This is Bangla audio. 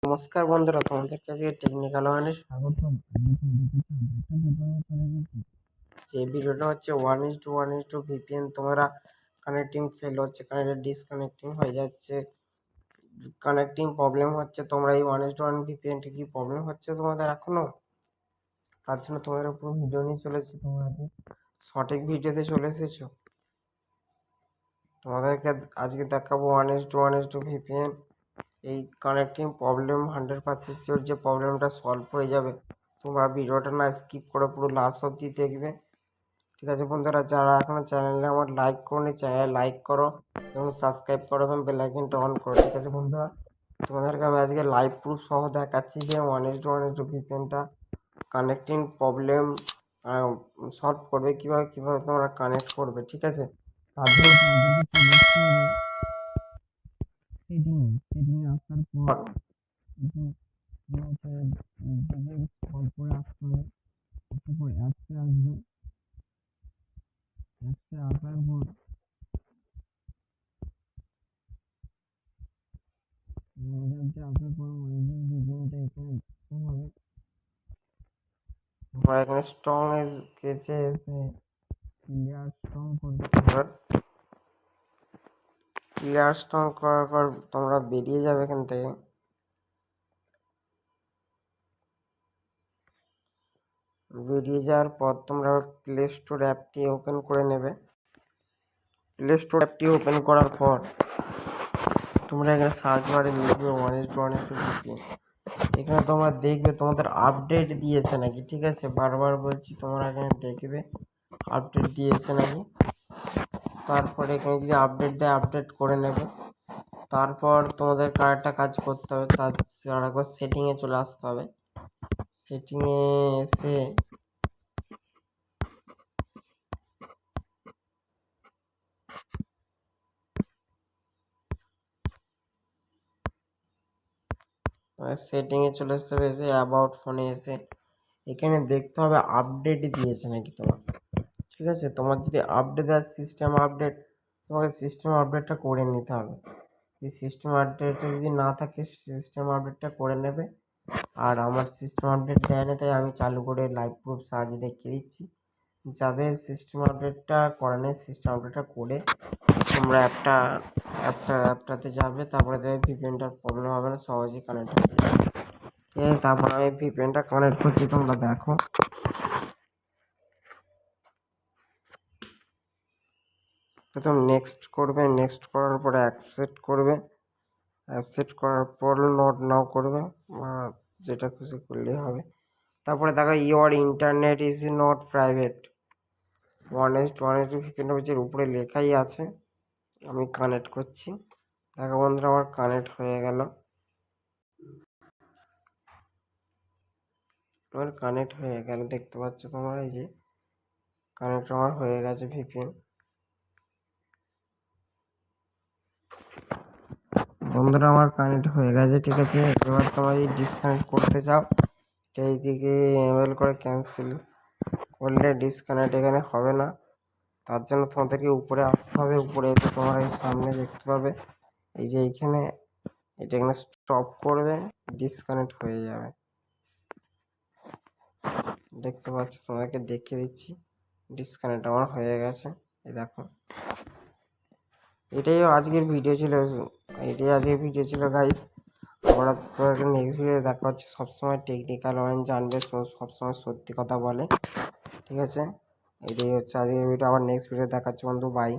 নমস্কার বন্ধুরা, তোমাদের কাছে টেকনিক্যাল ওয়ানে স্বাগতম। যে ভিডিওটা হচ্ছে 1:1:2 ভিপিএন তোমরা কানেক্টিং ফেল হচ্ছে, ডিসকানেক্টিং হয়ে যাচ্ছে, কানেক্টিং প্রবলেম হচ্ছে। তোমরা এই 1:1 ভিপিএনটা কি প্রবলেম হচ্ছে তোমাদের এখনো? তার জন্য তোমাদের পুরো ভিডিও নিয়ে চলে এসেছি। তোমরা সঠিক ভিডিওতে চলে এসেছো। তোমাদেরকে আজকে দেখাবো 1:1:2 ভিপিএন এই কানেক্টিং প্রবলেম 100% শিওর যে প্রবলেমটা সলভ হয়ে যাবে। তোমরা ভিডিওটা না স্কিপ করে পুরো লাস্ট অবধি দেখবে, ঠিক আছে বন্ধুরা? যারা এখনো চ্যানেলে আমার লাইক করোনি, চ্যানেলে লাইক করো এবং সাবস্ক্রাইব করো এবং বেল আইকনটা অন করো, ঠিক আছে বন্ধুরা? তোমাদেরকে আমি আজকে লাইভ প্রুফ সহ দেখাচ্ছি যে 1:1:2 ভিপিএনটা কানেক্টিং প্রবলেম সলভ করবে কীভাবে তোমরা কানেক্ট করবে, ঠিক আছে? তার জন্য সেটিংয়ে আসার পর অ্যাপসে আসবে। অ্যাপসে আসার পর এখানে স্ট্রং গেছে, এসে ক্লিয়ার স্ট্রং করবে। ক্লিয়ার স্ট্রং করার পর তোমরা বেরিয়ে যাবে এখান থেকে। বেরিয়ে যাওয়ার পর তোমরা প্লে স্টোর অ্যাপটি ওপেন করে নেবে। প্লে স্টোর অ্যাপটি ওপেন করার পর তোমরা এখানে সার্চ বারে লিখবে 1:1:2 ভিপিএন। এখানে তোমরা দেখবে তোমাদের আপডেট দিয়েছে নাকি, ঠিক আছে? বারবার বলছি, তোমরা এখানে দেখবে আপডেট দিয়েছে নাকি। তারপরে এখানে যদি আপডেট দেয় আপডেট করে নেবে। তারপর তোমাদের আরেকটা কাজ করতে হবে, তার একবার সেটিংয়ে চলে আসতে হবে। সেটিংয়ে এসে চলে আসতে হবে। এসে অ্যাবাউট ফোনে এসে এখানে দেখতে হবে আপডেট দিয়েছে নাকি তোমার, ঠিক আছে? তোমার যদি আপডেট দেয় সিস্টেম আপডেট, তোমাকে সিস্টেম আপডেটটা করে নিতে হবে। এই সিস্টেম আপডেটটা যদি না থাকে সিস্টেম আপডেটটা করে নেবে। আর আমার সিস্টেম আপডেট দেয় না, তাই আমি চালু করে লাইভ প্রুফ সাহায্যে দেখিয়ে দিচ্ছি। যাদের সিস্টেম আপডেটটা করা নেই সিস্টেম আপডেটটা করে তোমরা অ্যাপটাতে যাবে। তারপরে দেখবে ভিপিএনটার প্রবলেম হবে না, সহজেই কানেক্ট হয়ে যাবে। ঠিক আছে, তারপর আমি ভিপিএনটা কানেক্ট করছি, তোমরা দেখো। প্রথম নেক্সট করবে, নেক্সট করার পরে অ্যাকসেপ্ট করবে। অ্যাকসেপ্ট করার পর নোট নাও করবে, যেটা খুশি করলেই হবে। তারপরে দেখো your internet is not private 1:1:2 ভিপিএনের উপরে লেখাই আছে। আমি কানেক্ট করছি। দেখো বন্ধুরা, আমার কানেক্ট হয়ে গেল। আমার কানেক্ট হয়ে গেল, দেখতে পাচ্ছ তোমরা, এই যে কানেক্ট আমার হয়ে গেছে ভিপিএন। বন্ধুরা, আমার কানেক্ট হয়ে গেছে, ঠিক আছে? এবার তোমরা যদি ডিসকানেক্ট করতে চাও এইদিকে এমেল করে ক্যান্সেল করলে ডিসকানেক্ট এখানে হবে না। তার জন্য তোমাদেরকে উপরে আসতে হবে। উপরে এসে তোমরা এই সামনে দেখতে পাবে এই যে এইখানে, এটা এখানে স্টপ করবে, ডিসকানেক্ট হয়ে যাবে। দেখতে পাচ্ছ, তোমাদেরকে দেখিয়ে দিচ্ছি। ডিসকানেক্ট আমার হয়ে গেছে, এই দেখো। এটাই আজকের ভিডিও ছিল গাইস। আমরা তো নেক্সট ভিডিও দেখা হচ্ছে। সবসময় টেকনিক্যাল ওয়ান জানবে, সবসময় সত্যি কথা বলে, ঠিক আছে? এটাই হচ্ছে আজকের ভিডিও। আবার নেক্সট ভিডিও দেখাচ্ছি বন্ধু, বাই।